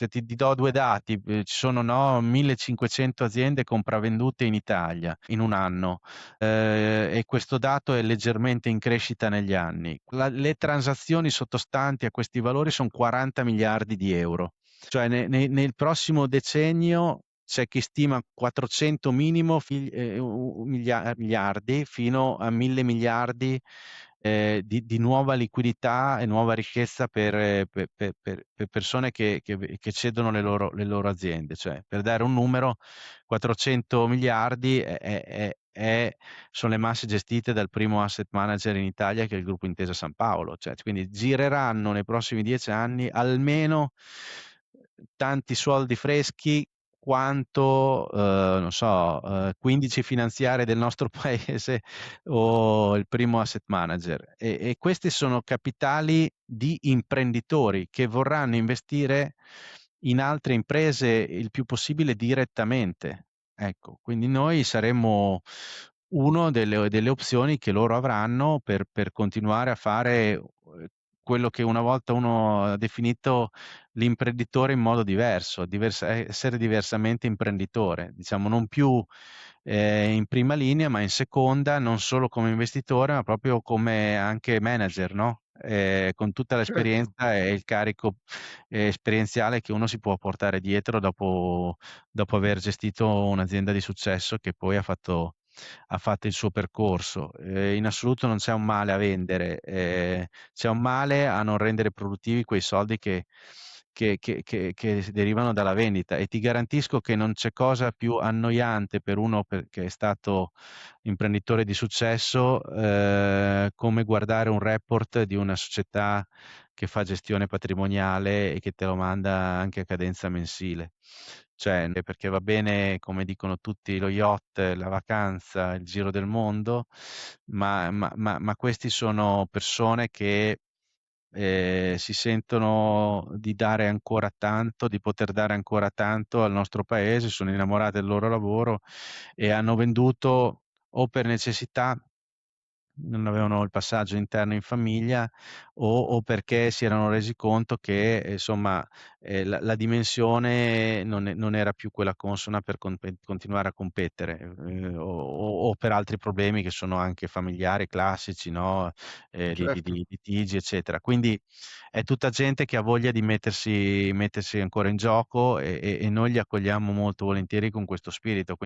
Se ti do due dati, ci sono, no, 1500 aziende compravendute in Italia in un anno, e questo dato è leggermente in crescita negli anni. Le transazioni sottostanti a questi valori sono 40 miliardi di euro. Cioè nel prossimo decennio c'è chi stima 400 minimo miliardi fino a 1000 miliardi di nuova liquidità e nuova ricchezza per persone che cedono le loro aziende. Cioè, per dare un numero, 400 miliardi sono le masse gestite dal primo asset manager in Italia, che è il gruppo Intesa San Paolo. Cioè, quindi gireranno nei prossimi 10 anni almeno tanti soldi freschi quanto, non so, 15 finanziarie del nostro paese o il primo asset manager. E questi sono capitali di imprenditori che vorranno investire in altre imprese il più possibile direttamente. Ecco, quindi noi saremmo uno delle opzioni che loro avranno per continuare a fare quello che una volta uno ha definito l'imprenditore in modo diverso, essere diversamente imprenditore, diciamo non più in prima linea, ma in seconda, non solo come investitore, ma proprio come anche manager, no? Con tutta Certo. l'esperienza e il carico esperienziale che uno si può portare dietro dopo aver gestito un'azienda di successo che poi ha fatto il suo percorso. In assoluto non c'è un male a vendere, c'è un male a non rendere produttivi quei soldi che derivano dalla vendita, e ti garantisco che non c'è cosa più annoiante per uno che è stato imprenditore di successo, come guardare un report di una società che fa gestione patrimoniale e che te lo manda anche a cadenza mensile. Cioè, perché va bene, come dicono tutti, lo yacht, la vacanza, il giro del mondo, ma questi sono persone che si sentono di dare ancora tanto, di poter dare ancora tanto al nostro paese, sono innamorati del loro lavoro e hanno venduto o per necessità, non avevano il passaggio interno in famiglia, o perché si erano resi conto che, insomma, la dimensione non era più quella consona per continuare a competere, o per altri problemi che sono anche familiari, classici, no? Certo. Di litigi, eccetera. Quindi è tutta gente che ha voglia di mettersi ancora in gioco, e noi li accogliamo molto volentieri con questo spirito.